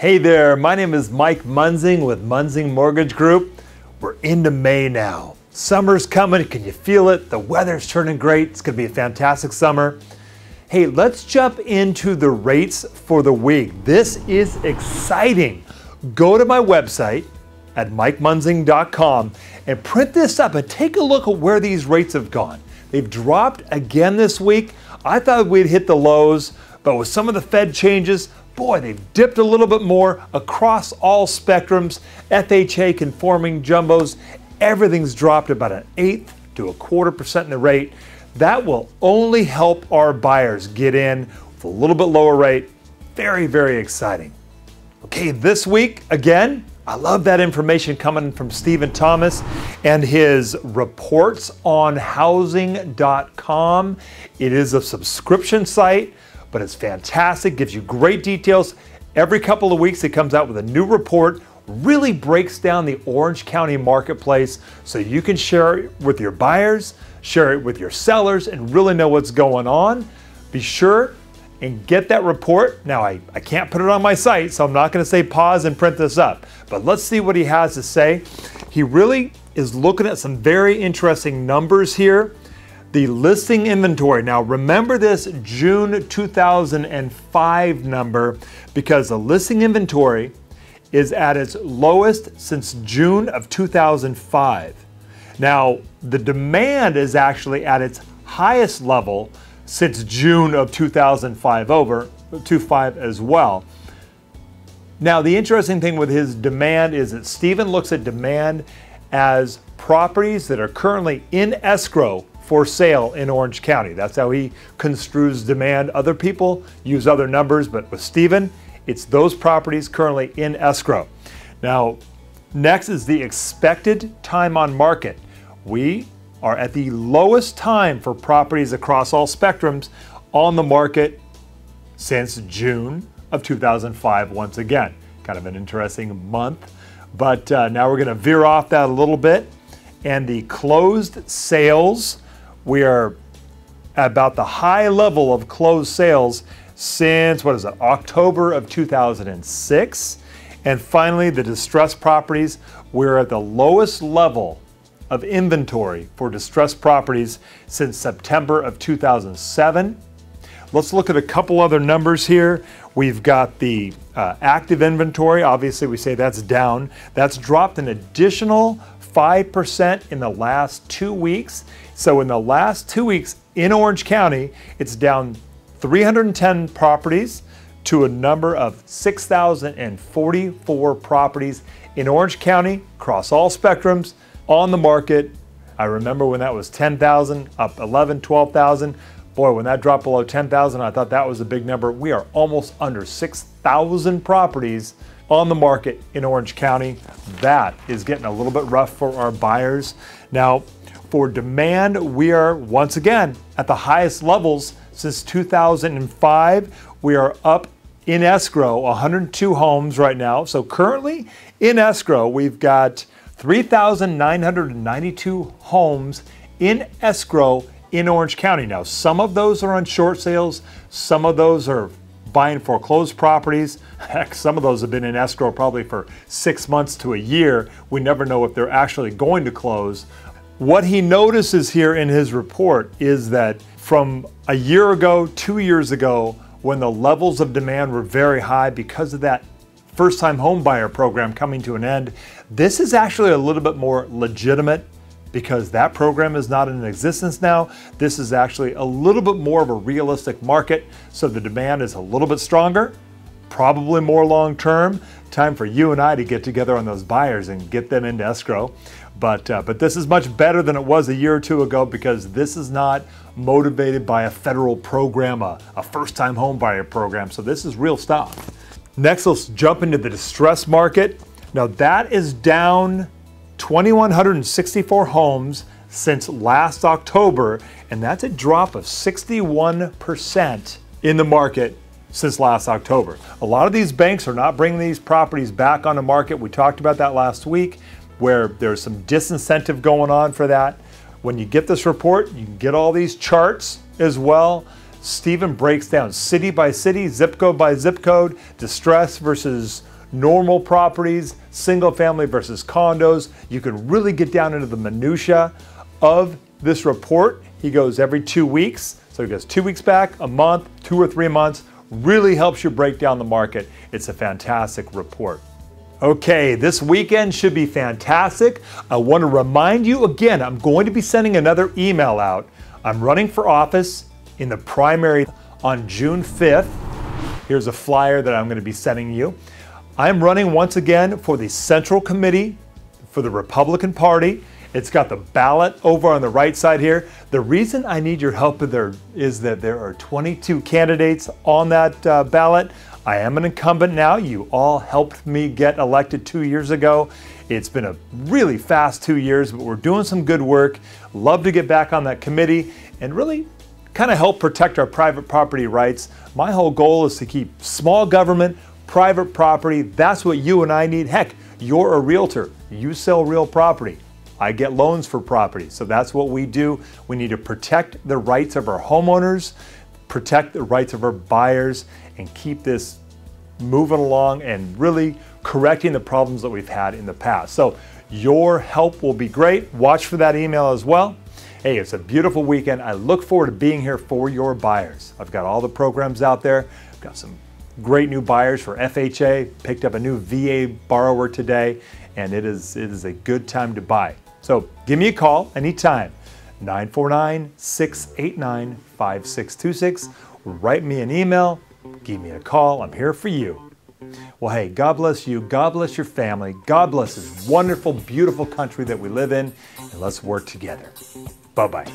Hey there, my name is Mike Munzing with Munzing Mortgage Group. We're into May now. Summer's coming, can you feel it? The weather's turning great, it's gonna be a fantastic summer. Hey, let's jump into the rates for the week. This is exciting. Go to my website at mikemunzing.com and print this up and take a look at where these rates have gone. They've dropped again this week. I thought we'd hit the lows, but with some of the Fed changes, boy, they've dipped a little bit more across all spectrums. FHA conforming jumbos, everything's dropped about 1/8 to 1/4% in the rate. That will only help our buyers get in with a little bit lower rate. Very, very exciting. Okay, this week, again, I love that information coming from Stephen Thomas and his reports on housing.com. It is a subscription site, but it's fantastic, gives you great details. Every couple of weeks it comes out with a new report, really breaks down the Orange County marketplace so you can share it with your buyers, share it with your sellers, and really know what's going on. Be sure and get that report. Now, I can't put it on my site, so I'm not gonna say pause and print this up, but let's see what he has to say. He really is looking at some very interesting numbers here. The listing inventory. Now remember this June 2005 number because the listing inventory is at its lowest since June of 2005. Now the demand is actually at its highest level since June of 2005 as well. Now the interesting thing with his demand is that Stephen looks at demand as properties that are currently in escrow for sale in Orange County. That's how he construes demand. Other people use other numbers, but with Stephen, it's those properties currently in escrow. Now, next is the expected time on market. We are at the lowest time for properties across all spectrums on the market since June of 2005 once again. Kind of an interesting month, but now we're gonna veer off that a little bit. And the closed sales, we are at about the high level of closed sales since, what is it, October of 2006. And finally, the distressed properties, we're at the lowest level of inventory for distressed properties since September of 2007. Let's look at a couple other numbers here. We've got the active inventory. Obviously, we say that's down. That's dropped an additional 5% in the last 2 weeks. So in the last 2 weeks in Orange County, it's down 310 properties to a number of 6,044 properties in Orange County across all spectrums on the market. I remember when that was 10,000, up 11, 12,000. Boy, when that dropped below 10,000, I thought that was a big number. We are almost under 6,000 properties on the market in Orange County. That is getting a little bit rough for our buyers. Now, for demand, we are once again at the highest levels since 2005. We are up in escrow, 102 homes right now. So currently in escrow, we've got 3,992 homes in escrow in Orange County. Now, some of those are on short sales, some of those are buying foreclosed properties. Heck, some of those have been in escrow probably for 6 months to a year. We never know if they're actually going to close. What he notices here in his report is that from a year ago, 2 years ago, when the levels of demand were very high because of that first-time home buyer program coming to an end, this is actually a little bit more legitimate because that program is not in existence now. This is actually a little bit more of a realistic market, so the demand is a little bit stronger, probably more long-term. Time for you and I to get together on those buyers and get them into escrow. But this is much better than it was a year or two ago because this is not motivated by a federal program, a first-time home buyer program. So this is real stuff. Next, let's jump into the distress market. Now that is down 2,164 homes since last October, and that's a drop of 61% in the market since last October. A lot of these banks are not bringing these properties back on the market. We talked about that last week, where there's some disincentive going on for that. When you get this report, you can get all these charts as well. Stephen breaks down city by city, zip code by zip code, distress versus normal properties, single family versus condos. You can really get down into the minutia of this report. He goes every 2 weeks. So he goes 2 weeks back, a month, 2 or 3 months. Really helps you break down the market. It's a fantastic report. Okay, this weekend should be fantastic. I want to remind you again, I'm going to be sending another email out. I'm running for office in the primary on June 5th. Here's a flyer that I'm going to be sending you. I'm running once again for the Central Committee for the Republican Party. It's got the ballot over on the right side here. The reason I need your help there is that there are 22 candidates on that ballot. I am an incumbent now. You all helped me get elected 2 years ago. It's been a really fast 2 years, but we're doing some good work. Love to get back on that committee and really kind of help protect our private property rights. My whole goal is to keep small government, private property. That's what you and I need. Heck, you're a realtor. You sell real property. I get loans for property. So that's what we do. We need to protect the rights of our homeowners, protect the rights of our buyers, and keep this moving along and really correcting the problems that we've had in the past. So your help will be great. Watch for that email as well. Hey, it's a beautiful weekend. I look forward to being here for your buyers. I've got all the programs out there. I've got some great new buyers for FHA, picked up a new VA borrower today, and it is a good time to buy. So give me a call anytime, 949-689-5626. Write me an email, give me a call. I'm here for you. Well, hey, God bless you. God bless your family. God bless this wonderful, beautiful country that we live in. And let's work together. Bye-bye.